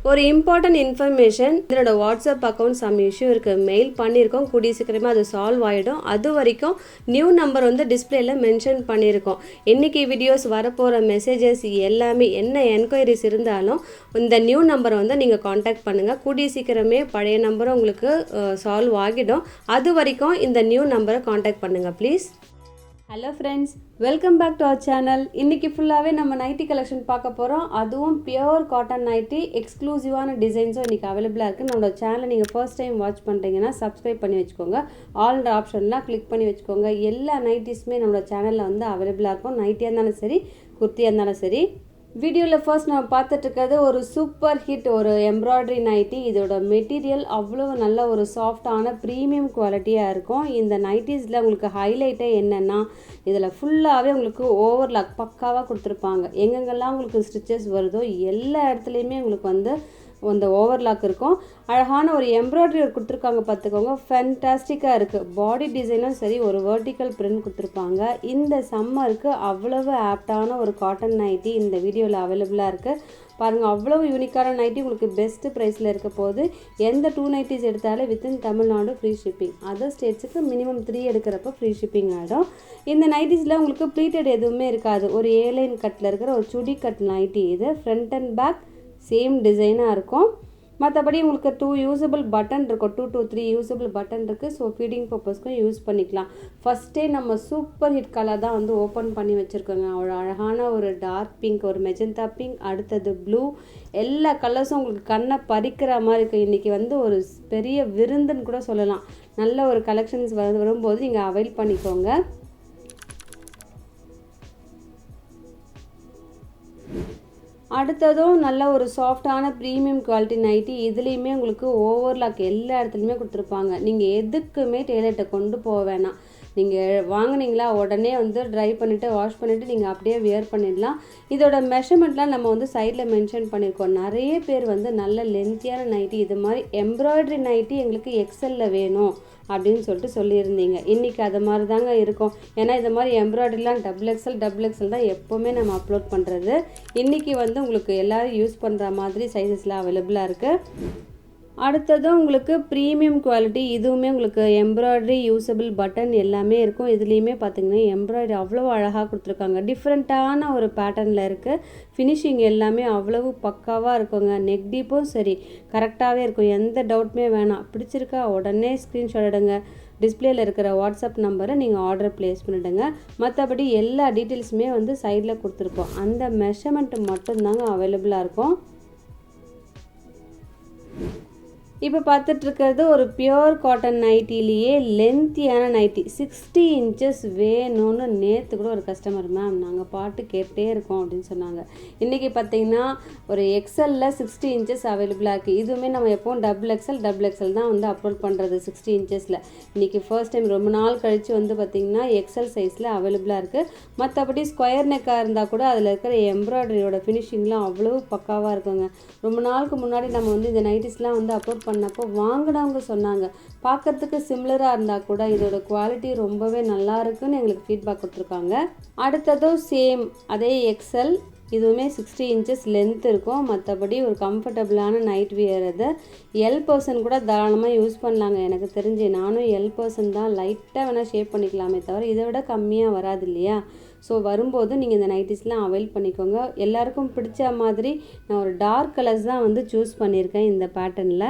ஒரு important information, இதனோட WhatsApp account some issue இருக்குது, மெயில் பண்ணியிருக்கோம், கூடிய சீக்கிரமாக அது சால்வ் ஆகிடும். அது வரைக்கும் நியூ நம்பர் வந்து டிஸ்பிளேயில் மென்ஷன் பண்ணியிருக்கோம். இன்றைக்கி வீடியோஸ் வரப்போகிற மெசேஜஸ் எல்லாமே என்ன என்கொயரிஸ் இருந்தாலும் இந்த நியூ நம்பரை வந்து நீங்கள் காண்டாக்ட் பண்ணுங்கள். கூடிய சீக்கிரமே பழைய நம்பரும் உங்களுக்கு சால்வ் ஆகிடும். அது வரைக்கும் இந்த நியூ நம்பரை காண்டாக்ட் பண்ணுங்கள் please. Hello friends, welcome back to our channel. இன்றைக்கி ஃபுல்லாகவே நம்ம நைட்டி கலெக்ஷன் பார்க்க போகிறோம். அதுவும் பியோர் காட்டன் நைட்டி, எக்ஸ்க்ளூசிவான டிசைன்ஸும் இன்றைக்கி அவைலபிளாக இருக்குது. நம்மளோட சேனலை நீங்கள் ஃபர்ஸ்ட் டைம் வாட்ச் பண்ணுறீங்கன்னா சப்ஸ்கிரைப் பண்ணி வச்சுக்கோங்க. ஆல் ஆப்ஷன்லாம் கிளிக் பண்ணி வச்சுக்கோங்க. எல்லா நைட்டிஸுமே நம்மளோட சேனலில் வந்து அவைலபிளாக இருக்கும். நைட்டியாக இருந்தாலும் சரி, குர்த்தியாக இருந்தாலும் சரி. வீடியோவில் ஃபர்ஸ்ட் நம்ம பார்த்துட்டு இருக்கிறது ஒரு சூப்பர் ஹிட் ஒரு எம்ப்ராய்டரி நைட்டி. இதோட மெட்டீரியல் அவ்வளோ நல்ல ஒரு சாஃப்டான ப்ரீமியம் குவாலிட்டியாக இருக்கும். இந்த நைட்டிஸில் உங்களுக்கு ஹைலைட்டே என்னென்னா, இதில் ஃபுல்லாகவே உங்களுக்கு ஓவர்லாக் பக்காவாக கொடுத்துருப்பாங்க. எங்கெங்கெல்லாம் உங்களுக்கு ஸ்டிச்சஸ் வருதோ எல்லா இடத்துலையுமே உங்களுக்கு வந்து அந்த ஓவர்லாக் இருக்கும். அழகான ஒரு எம்ப்ராய்டரி கொடுத்துருக்காங்க, பார்த்துக்கோங்க. ஃபேன்டாஸ்டிக்காக இருக்குது. பாடி டிசைனும் சரி, ஒரு வெர்டிக்கல் பிரிண்ட் கொடுத்துருப்பாங்க. இந்த சம்மருக்கு அவ்வளவு ஆப்டான ஒரு காட்டன் நைட்டி இந்த வீடியோவில் அவைலபிளாக இருக்குது. பாருங்கள், அவ்வளோ யூனிக்கான நைட்டி உங்களுக்கு பெஸ்ட்டு ப்ரைஸில் இருக்க போது. எந்த 2 நைட்டிஸ் எடுத்தாலும் within Tamil Nadu free shipping. Other ஸ்டேட்ஸுக்கு மினிமம் 3 எடுக்கிறப்ப ஃப்ரீ ஷிப்பிங் ஆகிடும். இந்த நைட்டிஸில் உங்களுக்கு ப்ளீட்டட் எதுவுமே இருக்காது. ஒரு ஏலைன் கட்டில் இருக்கிற ஒரு சுடி கட் நைட்டி இது. ஃப்ரண்ட் அண்ட் பேக் சேம் டிசைனாக இருக்கும். மற்றபடி உங்களுக்கு 2 யூஸபிள் பட்டன் இருக்கும். 2 to 3 யூஸபிள் பட்டன் இருக்குது. ஸோ ஃபீடிங் பர்பஸ்க்கும் யூஸ் பண்ணிக்கலாம். ஃபஸ்ட்டே நம்ம சூப்பர் ஹிட் கலர் தான் வந்து ஓப்பன் பண்ணி வச்சுருக்கோங்க. அவ்வளோ அழகான ஒரு டார்க் பிங்க், ஒரு மெஜந்தா பிங்க், அடுத்தது ப்ளூ. எல்லா கலர்ஸும் உங்களுக்கு கண்ணை பறிக்கிற மாதிரி இருக்குது. இன்றைக்கி வந்து ஒரு பெரிய விருந்துன்னு கூட சொல்லலாம். நல்ல ஒரு கலெக்ஷன்ஸ் வரும்போது நீங்கள் அவைல் பண்ணிக்கோங்க. அடுத்ததும் நல்ல ஒரு சாஃப்டான ப்ரீமியம் குவாலிட்டி நைட்டி. இதுலேயுமே உங்களுக்கு ஓவர்லாக் எல்லா இடத்துலையுமே கொடுத்துருப்பாங்க. நீங்கள் எதுக்குமே டெய்லர்கிட்ட கொண்டு போக வேணாம். நீங்கள் வாங்கினீங்களா உடனே வந்து ட்ரை பண்ணிவிட்டு வாஷ் பண்ணிவிட்டு நீங்கள் அப்படியே வியர் பண்ணிடலாம். இதோட மெஷர்மெண்ட்லாம் நம்ம வந்து சைடில் மென்ஷன் பண்ணியிருக்கோம். நிறைய பேர் வந்து நல்ல லென்த்தியான நைட்டி, இது மாதிரி எம்ப்ராய்டரி நைட்டி எங்களுக்கு எக்ஸலில் வேணும் அப்படின்னு சொல்லிட்டு சொல்லியிருந்தீங்க. இன்றைக்கி அது மாதிரி தாங்க இருக்கும். ஏன்னா இது மாதிரி எம்ப்ராய்டரிலாம் டபுள் எக்ஸல் தான் எப்போவுமே நம்ம அப்லோட் பண்ணுறது. இன்றைக்கி வந்து உங்களுக்கு எல்லோரும் யூஸ் பண்ணுற மாதிரி சைஸஸ்லாம் அவைலபிளாக இருக்குது. அடுத்ததும் உங்களுக்கு ப்ரீமியம் குவாலிட்டி. இதுவுமே உங்களுக்கு எம்ப்ராய்டரி, யூஸபிள் பட்டன் எல்லாமே இருக்கும். இதுலேயுமே பார்த்திங்கன்னா எம்ப்ராய்டரி அவ்வளோ அழகாக கொடுத்துருக்காங்க. டிஃப்ரெண்ட்டான ஒரு பேட்டர்னில் இருக்குது. ஃபினிஷிங் எல்லாமே அவ்வளவு பக்காவாக இருக்குங்க. நெக் டீப்பும் சரி கரெக்டாகவே இருக்கும். எந்த டவுட்டுமே வேணாம். பிடிச்சிருக்கா உடனே ஸ்க்ரீன்ஷாட் எடுங்க. டிஸ்பிளேயில் இருக்கிற வாட்ஸ்அப் நம்பரை நீங்கள் ஆர்டர் ப்ளேஸ் பண்ணிவிடுங்க. மற்றபடி எல்லா டீட்டெயில்ஸுமே வந்து சைடில் கொடுத்துருக்கோம். அந்த மெஷர்மெண்ட்டு மட்டும்தாங்க அவைலபிளாக இருக்கும். இப்போ பார்த்துட்ருக்கிறது ஒரு பியோர் காட்டன் நைட்டிலேயே லென்த்தியான நைட்டி. 60 இன்ச்சஸ் வேணும்னு நேற்று கூட ஒரு கஸ்டமர், மேம் நாங்கள் பாட்டு கேட்டே இருக்கோம் அப்படின்னு சொன்னாங்க. இன்றைக்கி பார்த்திங்கன்னா ஒரு எக்ஸலில் 60 இன்ச்சஸ் அவைலபிளாக இருக்குது. இதுவுமே நம்ம எப்போவும் டபுள் எக்ஸல் தான் வந்து அப்லோட் பண்ணுறது 60 இன்ச்சஸில். இன்றைக்கி ஃபர்ஸ்ட் டைம் ரொம்ப நாள் கழித்து வந்து பார்த்திங்கன்னா எக்ஸல் சைஸில் அவைலபிளாக இருக்குது. மற்றபடி ஸ்கொயர் நெக்காக இருந்தால் கூட அதில் இருக்கிற எம்ப்ராய்டரியோட ஃபினிஷிங்லாம் அவ்வளோ பக்காவாக இருக்குங்க. ரொம்ப நாளுக்கு முன்னாடி நம்ம வந்து இந்த நைட்டிஸ்லாம் வந்து அப்லோட் பண்ணப்போ வாங்கினவங்க சொன்னாங்க, பார்க்கறதுக்கு சிமிலராக இருந்தால் கூட இதோட குவாலிட்டி ரொம்பவே நல்லா இருக்குன்னு எங்களுக்கு ஃபீட்பேக் கொடுத்துருக்காங்க. அடுத்ததும் சேம் அதே எக்ஸல், இதுவுமே 60 இன்ச்சஸ் லென்த் இருக்கும். மற்றபடி ஒரு கம்ஃபர்டபுளான நைட் வியர். அது எல் பர்சன் கூட தாராளமாக யூஸ் பண்ணலாங்க. எனக்கு தெரிஞ்சு நானும் எல் பர்சன் தான். லைட்டாக வேணால் ஷேப் பண்ணிக்கலாமே தவிர இதை விட கம்மியாக வராது இல்லையா? ஸோ வரும்போது நீங்கள் இந்த நைட்டிஸ்லாம் அவைல் பண்ணிக்கோங்க. எல்லாருக்கும் பிடிச்ச மாதிரி நான் ஒரு டார்க் கலர்ஸ் தான் வந்து சூஸ் பண்ணியிருக்கேன் இந்த பேட்டர்னில்.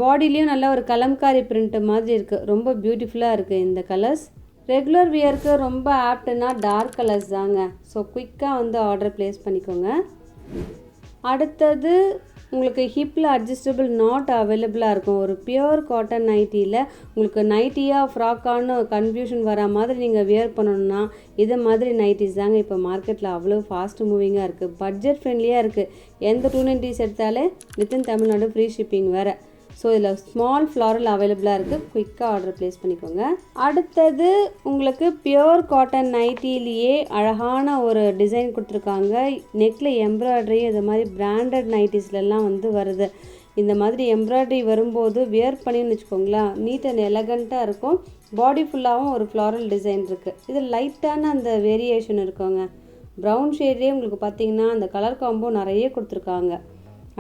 பாடிலையும் நல்ல ஒரு கலம்காரி பிரிண்ட் மாதிரி இருக்குது. ரொம்ப பியூட்டிஃபுல்லாக இருக்குது இந்த கலர்ஸ். ரெகுலர் வியருக்கு ரொம்ப ஆப்டுனா டார்க் கலர்ஸ் தாங்க. ஸோ குயிக்காக வந்து ஆர்டர் ப்ளேஸ் பண்ணிக்கோங்க. அடுத்தது உங்களுக்கு ஹிப்பில் அட்ஜஸ்டபிள் நாட் அவைலபிளாக இருக்கும். ஒரு பியோர் காட்டன் நைட்டியில் உங்களுக்கு நைட்டியாக ஃப்ராக்கான்னு கன்ஃபியூஷன் வர மாதிரி நீங்கள் வியர் பண்ணணுன்னா இது மாதிரி நைட்டிஸ் தாங்க இப்போ மார்க்கெட்டில் அவ்வளோ ஃபாஸ்ட் மூவிங்காக இருக்குது. பட்ஜெட் ஃப்ரெண்ட்லியாக இருக்குது. எந்த 2 நைட்டிஸ் எடுத்தாலே வித்தின் தமிழ்நாடு ஃப்ரீ ஷிப்பிங் வேறு. ஸோ இதில் ஸ்மால் ஃப்ளாரல் அவைலபிளாக இருக்குது. குயிக்காக ஆர்டர் ப்ளேஸ் பண்ணிக்கோங்க. அடுத்தது உங்களுக்கு பியோர் காட்டன் நைட்டிலேயே அழகான ஒரு டிசைன் கொடுத்துருக்காங்க. நெக்கில் எம்ப்ராய்டரி இது மாதிரி பிராண்டட் நைட்டிஸ்லாம் வந்து வருது. இந்த மாதிரி எம்ப்ராய்டரி வரும்போது வியர் பண்ணின்னு வச்சுக்கோங்களேன், நீட் அண்ட் எலகண்ட்டாக இருக்கும். பாடி ஃபுல்லாகவும் ஒரு ஃப்ளாரல் டிசைன் இருக்குது. இது லைட்டான அந்த வேரியேஷன் இருக்குங்க. ப்ரௌன் ஷேட்லேயே உங்களுக்கு பார்த்தீங்கன்னா அந்த கலர் காம்போ நிறைய கொடுத்துருக்காங்க.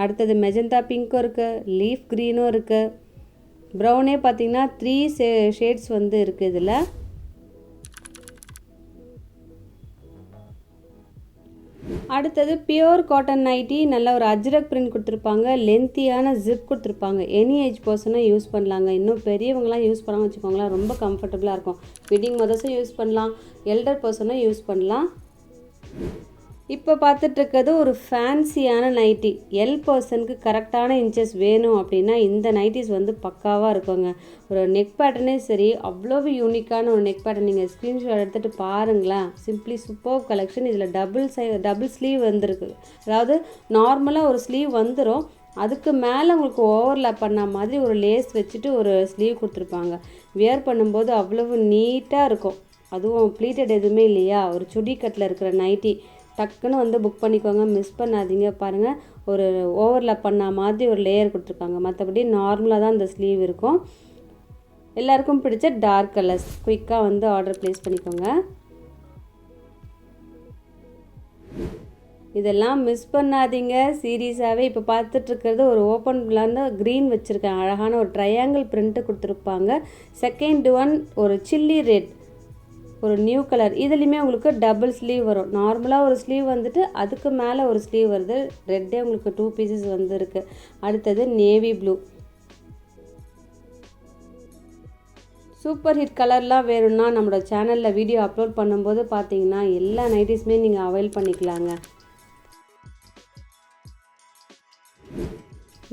அடுத்தது மெஜந்தா பிங்க்கும் இருக்குது, லீஃப் க்ரீனும் இருக்குது. ப்ரௌனே பார்த்தீங்கன்னா 3 ஷேட்ஸ் வந்து இருக்குது இதில். அடுத்தது பியூர் காட்டன் நைட்டி, நல்ல ஒரு அஜ்ரக் பிரிண்ட் கொடுத்துருப்பாங்க, லென்த்தியான ஜிப் கொடுத்துருப்பாங்க. எனி ஏஜ் பர்சனும் யூஸ் பண்ணலாங்க. இன்னும் பெரியவங்களாம் யூஸ் பண்ணாமல் வச்சுக்கோங்களேன், ரொம்ப கம்ஃபர்டபுளாக இருக்கும். வெட்டிங் மதர்ஸும் யூஸ் பண்ணலாம், எல்டர் பர்சனும் யூஸ் பண்ணலாம். இப்போ பார்த்துட்ருக்கிறது ஒரு ஃபேன்சியான நைட்டி. எல் பர்சனுக்கு கரெக்டான இன்ச்சஸ் வேணும் அப்படின்னா இந்த நைட்டிஸ் வந்து பக்காவாக இருக்குங்க. ஒரு நெக் பேட்டர்னே சரி, அவ்வளோ யூனிக்கான ஒரு நெக் பேட்டர்ன். நீங்கள் ஸ்க்ரீன்ஷாட் எடுத்துகிட்டு பாருங்களேன். Simply super collection. இதில் டபுள் ஸ்லீவ் வந்துருக்கு. அதாவது நார்மலாக ஒரு ஸ்லீவ் வந்துடும், அதுக்கு மேலே உங்களுக்கு ஓவர்லாப் பண்ண மாதிரி ஒரு லேஸ் வச்சுட்டு ஒரு ஸ்லீவ் கொடுத்துருப்பாங்க. வியர் பண்ணும்போது அவ்வளவு நீட்டாக இருக்கும். அதுவும் ப்ளீட்டட் எதுவுமே இல்லையா, ஒரு சுடி கட்டில் இருக்கிற நைட்டி. டக்குன்னு வந்து புக் பண்ணிக்கோங்க, மிஸ் பண்ணாதீங்க. பாருங்கள், ஒரு ஓவர்லாப் பண்ண மாதிரி ஒரு லேயர் கொடுத்துருக்காங்க. மற்றபடி நார்மலாக தான் இந்த ஸ்லீவ் இருக்கும். எல்லாருக்கும் பிடிச்ச டார்க் கலர்ஸ். குயிக்காக வந்து ஆர்டர் ப்ளேஸ் பண்ணிக்கோங்க. இதெல்லாம் மிஸ் பண்ணாதீங்க சீரியஸாகவே. இப்போ பார்த்துட்ருக்கிறது ஒரு ஓப்பன் பிளான க்ரீன் வச்சுருக்கேன். அழகான ஒரு ட்ரையாங்கிள் பிரிண்ட்டு கொடுத்துருப்பாங்க. செகண்ட் ஒன் ஒரு சில்லி ரெட், ஒரு நியூ கலர். இதுலேயுமே உங்களுக்கு டபுள் ஸ்லீவ் வரும். நார்மலாக ஒரு ஸ்லீவ் வந்துட்டு அதுக்கு மேலே ஒரு ஸ்லீவ் வருது. ரெட்டே உங்களுக்கு 2 பீசஸ் வந்துருக்கு. அடுத்தது நேவி ப்ளூ. சூப்பர் ஹிட் கலர்லாம் வேணும்னா நம்மளோட சேனலில் வீடியோ அப்லோட் பண்ணும்போது பார்த்தீங்கன்னா எல்லா நைட்டிஸுமே நீங்கள் அவைல் பண்ணிக்கலாங்க.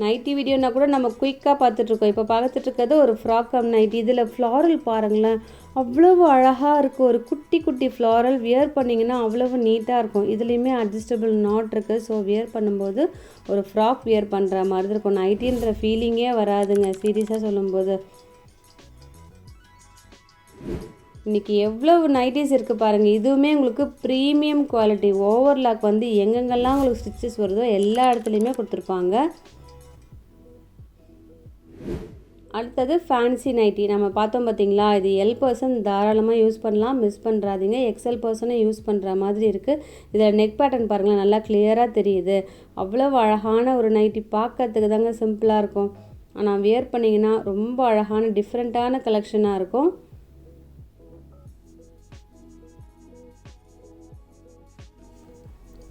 நைட்டி வீடியோனா கூட நம்ம குயிக்காக பார்த்துட்ருக்கோம். இப்போ பார்த்துட்ருக்கிறது ஒரு ஃப்ராக் கம் நைட்டி. இதில் ஃப்ளாரல் பாருங்களேன், அவ்வளவு அழகாக இருக்குது. ஒரு குட்டி குட்டி ஃப்ளாரல். வியர் பண்ணிங்கன்னா அவ்வளவு நீட்டாக இருக்கும். இதுலேயுமே அட்ஜஸ்டபிள் நாட் இருக்குது. ஸோ வியர் பண்ணும்போது ஒரு ஃப்ராக் வியர் பண்ணுற மாதிரி இருக்கும். நைட்டின்ற ஃபீலிங்கே வராதுங்க சீரியஸாக சொல்லும்போது. இன்றைக்கி எவ்வளவு நைட்டிஸ் இருக்குது பாருங்கள். இதுவுமே உங்களுக்கு ப்ரீமியம் குவாலிட்டி. ஓவர்லாக் வந்து எங்கெங்கெல்லாம் உங்களுக்கு ஸ்டிச்சஸ் வருதோ எல்லா இடத்துலையுமே கொடுத்துருப்பாங்க. அடுத்தது ஃபேன்சி நைட்டி நம்ம பார்த்தோம் பார்த்தீங்களா. இது எல் பர்சன் தாராளமாக யூஸ் பண்ணலாம், மிஸ் பண்ணுறாதீங்க. எக்ஸல் பர்சனை யூஸ் பண்ணுற மாதிரி இருக்குது. இதில் நெக் பேட்டர்ன் பாருங்களேன், நல்லா கிளியராக தெரியுது. அவ்வளவு அழகான ஒரு நைட்டி. பார்க்கறதுக்கு தாங்க சிம்பிளாக இருக்கும், ஆனால் வியர் பண்ணிங்கன்னா ரொம்ப அழகான டிஃப்ரெண்ட்டான கலெக்ஷனாக இருக்கும்.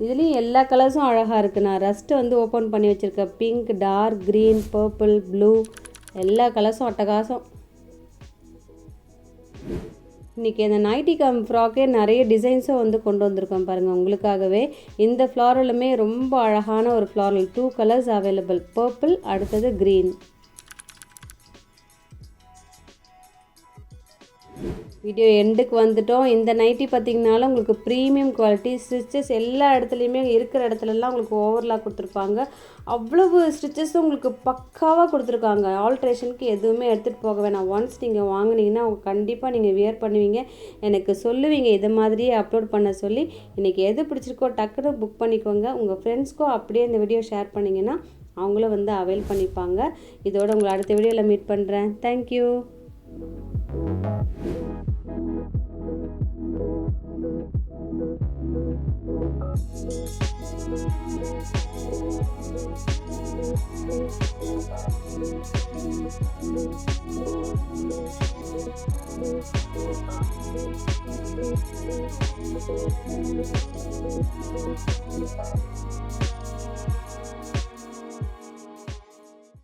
இதுலேயும் எல்லா கலர்ஸும் அழகாக இருக்குது. நான் ரஸ்ட்டு வந்து ஓப்பன் பண்ணி வச்சுருக்கேன். Pink, dark green, purple, blue, எல்லா கலர்ஸும் அட்டகாசம். இன்றைக்கி அந்த நைட்டி கம் ஃப்ராக்கே நிறைய டிசைன்ஸும் வந்து கொண்டு வந்திருக்கோம் பாருங்கள் உங்களுக்காகவே. இந்த ஃப்ளாரலுமே ரொம்ப அழகான ஒரு ஃப்ளாரல். 2 கலர்ஸ் அவைலபிள், பர்பிள், அடுத்தது க்ரீன். வீடியோ எண்டுக்கு வந்துட்டோம். இந்த நைட்டி பார்த்திங்கனாலும் உங்களுக்கு ப்ரீமியம் குவாலிட்டி. ஸ்டிச்சஸ் எல்லா இடத்துலையுமே இருக்கிற இடத்துலலாம் உங்களுக்கு ஓவர்லாக் கொடுத்துருப்பாங்க. அவ்வளவு ஸ்டிச்சஸும் உங்களுக்கு பக்காவாக கொடுத்துருக்காங்க. ஆல்ட்ரேஷனுக்கு எதுவுமே எடுத்துகிட்டு போக வேணாம். ஒன்ஸ் நீங்கள் வாங்கினீங்கன்னா கண்டிப்பாக நீங்கள் வியர் பண்ணுவீங்க. எனக்கு சொல்லுவீங்க இதை மாதிரியே அப்லோட் பண்ண சொல்லி. இன்றைக்கி எது பிடிச்சிருக்கோ டக்குன்னு புக் பண்ணிக்கோங்க. உங்கள் ஃப்ரெண்ட்ஸ்க்கும் அப்படியே இந்த வீடியோ ஷேர் பண்ணிங்கன்னா அவங்களும் வந்து அவைல் பண்ணிப்பாங்க. இதோட உங்களை அடுத்த வீடியோவில் மீட் பண்ணுறேன். தேங்க்யூ. Thank you.